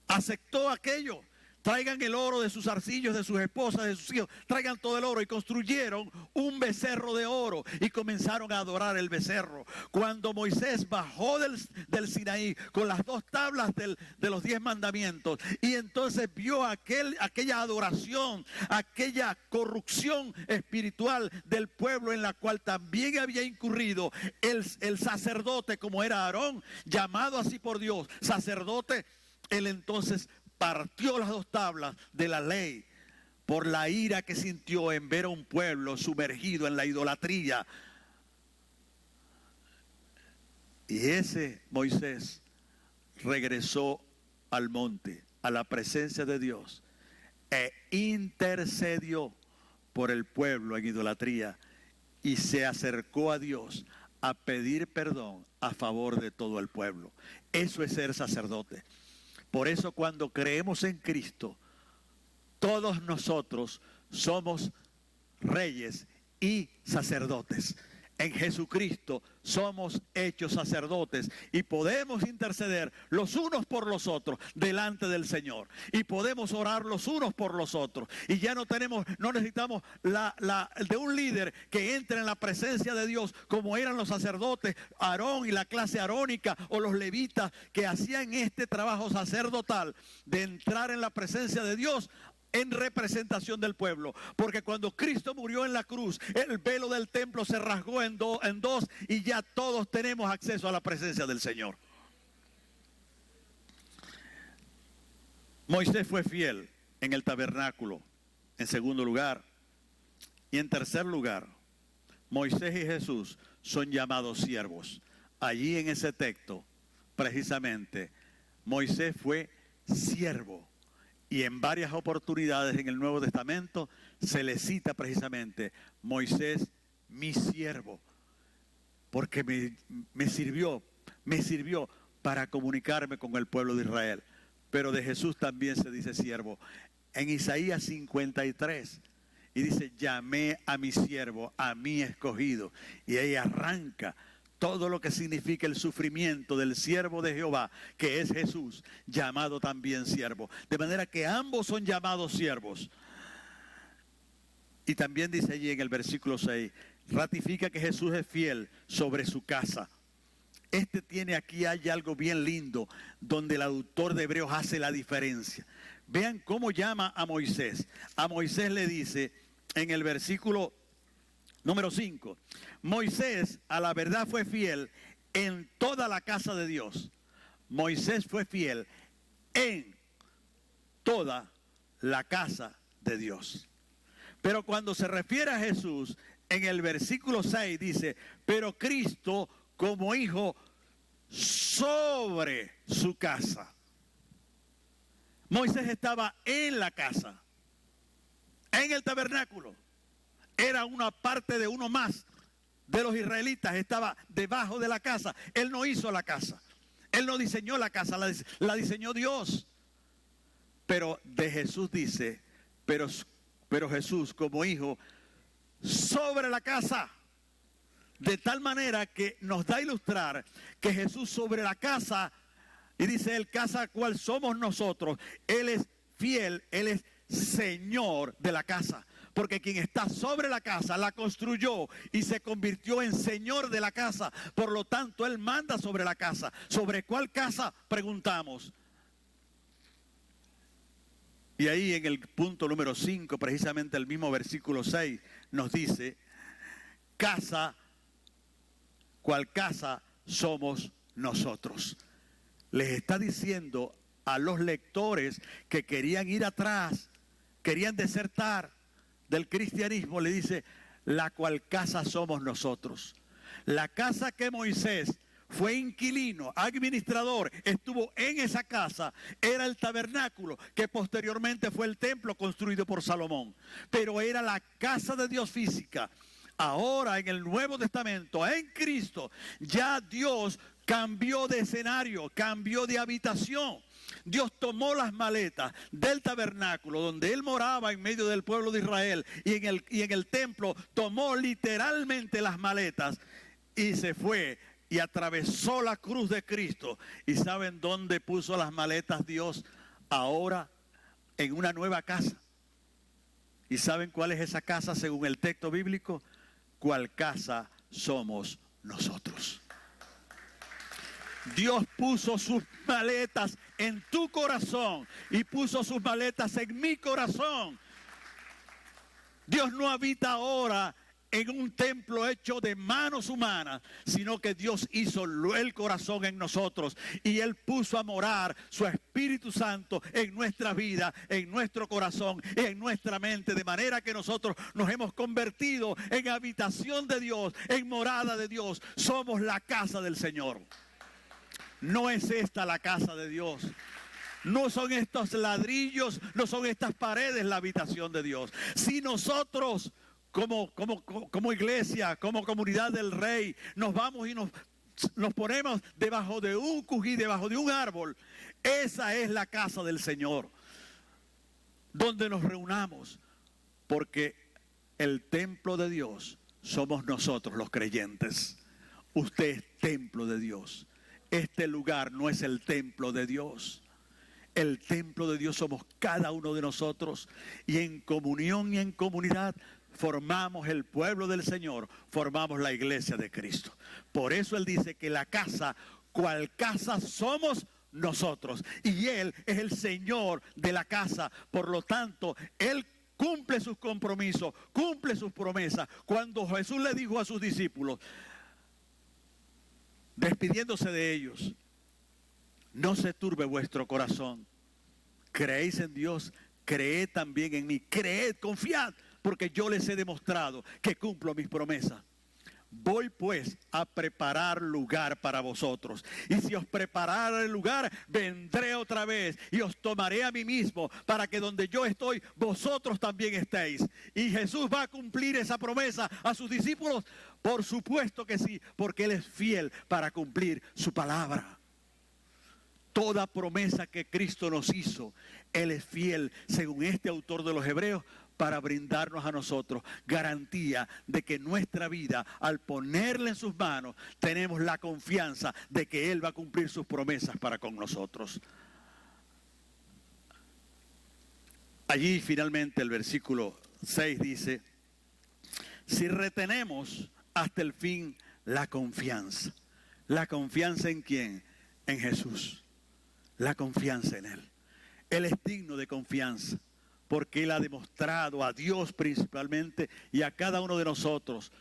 aceptó aquello. Traigan el oro de sus arcillos, de sus esposas, de sus hijos. Traigan todo el oro. Y construyeron un becerro de oro. Y comenzaron a adorar el becerro. Cuando Moisés bajó del Sinaí con las 2 tablas de los 10 mandamientos. Y entonces vio aquella adoración, aquella corrupción espiritual del pueblo, en la cual también había incurrido el sacerdote, como era Aarón, llamado así por Dios, sacerdote. Él entonces partió las 2 tablas de la ley por la ira que sintió en ver a un pueblo sumergido en la idolatría. Y ese Moisés regresó al monte, a la presencia de Dios, e intercedió por el pueblo en idolatría y se acercó a Dios a pedir perdón a favor de todo el pueblo. Eso es ser sacerdote. Por eso, cuando creemos en Cristo, todos nosotros somos reyes y sacerdotes. En Jesucristo somos hechos sacerdotes y podemos interceder los unos por los otros delante del Señor. Y podemos orar los unos por los otros. Y ya no necesitamos de un líder que entre en la presencia de Dios, como eran los sacerdotes, Aarón y la clase arónica, o los levitas, que hacían este trabajo sacerdotal de entrar en la presencia de Dios en representación del pueblo. Porque cuando Cristo murió en la cruz, el velo del templo se rasgó en dos, y ya todos tenemos acceso a la presencia del Señor. Moisés fue fiel en el tabernáculo, en segundo lugar. Y en tercer lugar, Moisés y Jesús son llamados siervos. Allí en ese texto, precisamente, Moisés fue siervo. Y en varias oportunidades en el Nuevo Testamento se le cita precisamente Moisés, mi siervo, porque me sirvió para comunicarme con el pueblo de Israel. Pero de Jesús también se dice siervo. En Isaías 53, y dice, llamé a mi siervo, a mi escogido. Y ahí arranca todo lo que significa el sufrimiento del siervo de Jehová, que es Jesús, llamado también siervo. De manera que ambos son llamados siervos. Y también dice allí en el versículo 6, ratifica que Jesús es fiel sobre su casa. Hay algo bien lindo, donde el autor de Hebreos hace la diferencia. Vean cómo llama a Moisés. A Moisés le dice en el versículo número 5, Moisés a la verdad fue fiel en toda la casa de Dios. Moisés fue fiel en toda la casa de Dios. Pero cuando se refiere a Jesús, en el versículo 6 dice, pero Cristo como hijo sobre su casa. Moisés estaba en la casa, en el tabernáculo. Era una parte de uno más de los israelitas, estaba debajo de la casa. Él no hizo la casa, él no diseñó la casa, la diseñó Dios. Pero de Jesús dice, pero Jesús como hijo sobre la casa. De tal manera que nos da a ilustrar que Jesús sobre la casa, y dice el casa cual somos nosotros, Él es fiel, Él es Señor de la casa. Porque quien está sobre la casa la construyó y se convirtió en Señor de la casa. Por lo tanto, Él manda sobre la casa. ¿Sobre cuál casa? Preguntamos. Y ahí en el punto número 5, precisamente el mismo versículo 6, nos dice, casa, cual casa somos nosotros. Les está diciendo a los lectores que querían ir atrás, querían desertar del cristianismo, le dice, la cual casa somos nosotros. La casa que Moisés fue inquilino, administrador, estuvo en esa casa, era el tabernáculo, que posteriormente fue el templo construido por Salomón. Pero era la casa de Dios física. Ahora en el Nuevo Testamento, en Cristo, ya Dios cambió de escenario, cambió de habitación. Dios tomó las maletas del tabernáculo donde Él moraba en medio del pueblo de Israel y en el templo tomó literalmente las maletas y se fue y atravesó la cruz de Cristo. ¿Y saben dónde puso las maletas Dios? Ahora en una nueva casa. ¿Y saben cuál es esa casa según el texto bíblico? ¿Cuál casa somos nosotros? Dios puso sus maletas en tu corazón y puso sus maletas en mi corazón. Dios no habita ahora en un templo hecho de manos humanas, sino que Dios hizo el corazón en nosotros y Él puso a morar su Espíritu Santo en nuestra vida, en nuestro corazón y en nuestra mente, de manera que nosotros nos hemos convertido en habitación de Dios, en morada de Dios. Somos la casa del Señor. No es esta la casa de Dios. No son estos ladrillos, no son estas paredes la habitación de Dios. Si nosotros como iglesia, como comunidad del Rey, nos vamos y nos ponemos debajo de un cují, debajo de un árbol, esa es la casa del Señor, donde nos reunamos, porque el templo de Dios somos nosotros los creyentes. Usted es templo de Dios. Este lugar no es el templo de Dios. El templo de Dios somos cada uno de nosotros, y en comunión y en comunidad formamos el pueblo del Señor, formamos la iglesia de Cristo. Por eso Él dice que la casa, cual casa somos nosotros, y Él es el Señor de la casa. Por lo tanto, Él cumple sus compromisos, cumple sus promesas. Cuando Jesús le dijo a sus discípulos, despidiéndose de ellos, no se turbe vuestro corazón, creéis en Dios, creed también en mí. Creed, confiad, porque yo les he demostrado que cumplo mis promesas. Voy pues a preparar lugar para vosotros. Y si os preparare el lugar, vendré otra vez y os tomaré a mí mismo, para que donde yo estoy, vosotros también estéis. Y Jesús va a cumplir esa promesa a sus discípulos. Por supuesto que sí, porque Él es fiel para cumplir su palabra. Toda promesa que Cristo nos hizo, Él es fiel, según este autor de los Hebreos, para brindarnos a nosotros garantía de que nuestra vida, al ponerla en sus manos, tenemos la confianza de que Él va a cumplir sus promesas para con nosotros. Allí finalmente el versículo 6 dice: si retenemos hasta el fin la confianza. ¿La confianza en quién? En Jesús. La confianza en Él. Él es digno de confianza, porque Él ha demostrado a Dios principalmente y a cada uno de nosotros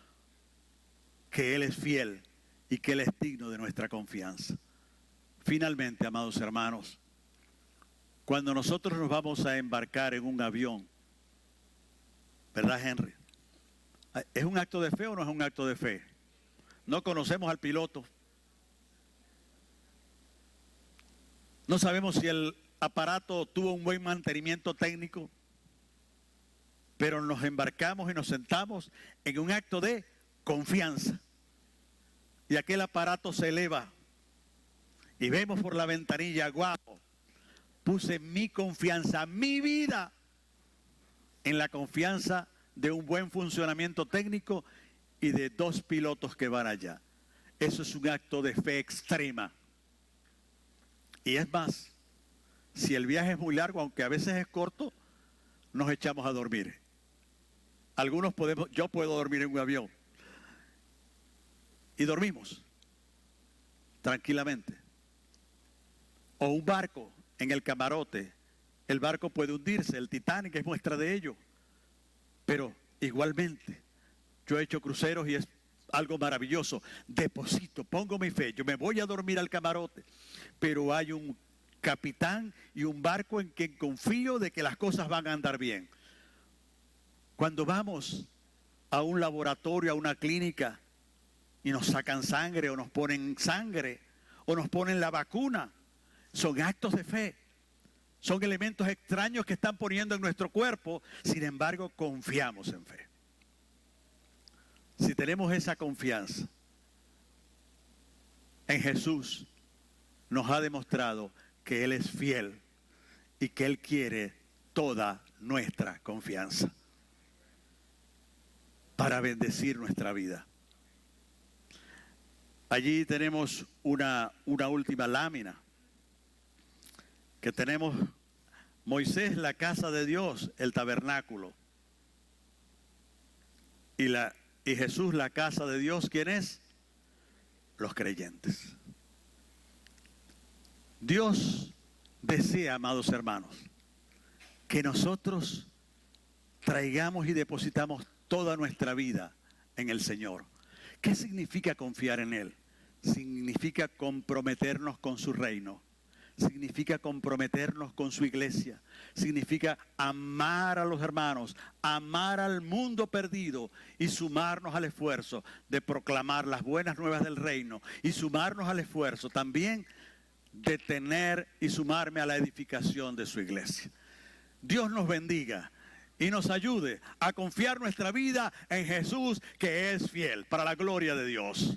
que Él es fiel y que Él es digno de nuestra confianza. Finalmente, amados hermanos, cuando nosotros nos vamos a embarcar en un avión, ¿verdad, Henry? ¿Es un acto de fe o no es un acto de fe? No conocemos al piloto. No sabemos si el aparato tuvo un buen mantenimiento técnico, pero nos embarcamos y nos sentamos en un acto de confianza. Y aquel aparato se eleva y vemos por la ventanilla: guau, puse mi confianza, mi vida, en la confianza de un buen funcionamiento técnico y de dos pilotos que van allá. Eso es un acto de fe extrema. Y es más, si el viaje es muy largo, aunque a veces es corto, nos echamos a dormir. Algunos podemos, yo puedo dormir en un avión. Y dormimos tranquilamente. O un barco en el camarote. El barco puede hundirse, el Titanic es muestra de ello. Pero igualmente, yo he hecho cruceros y es algo maravilloso. Deposito, pongo mi fe, yo me voy a dormir al camarote, pero hay un capitán y un barco en quien confío de que las cosas van a andar bien. Cuando vamos a un laboratorio, a una clínica, y nos sacan sangre o nos ponen sangre o nos ponen la vacuna, son actos de fe. Son elementos extraños que están poniendo en nuestro cuerpo, sin embargo confiamos en fe. Si tenemos esa confianza en Jesús, nos ha demostrado que Él es fiel y que Él quiere toda nuestra confianza para bendecir nuestra vida. Allí tenemos una última lámina que tenemos: Moisés, la casa de Dios, el tabernáculo. Y Jesús, la casa de Dios, ¿quién es? Los creyentes. Dios desea, amados hermanos, que nosotros traigamos y depositamos toda nuestra vida en el Señor. ¿Qué significa confiar en Él? Significa comprometernos con su reino. Significa comprometernos con su iglesia. Significa amar a los hermanos, amar al mundo perdido y sumarnos al esfuerzo de proclamar las buenas nuevas del reino, y sumarnos al esfuerzo también de tener y sumarme a la edificación de su iglesia. Dios nos bendiga y nos ayude a confiar nuestra vida en Jesús, que es fiel, para la gloria de Dios.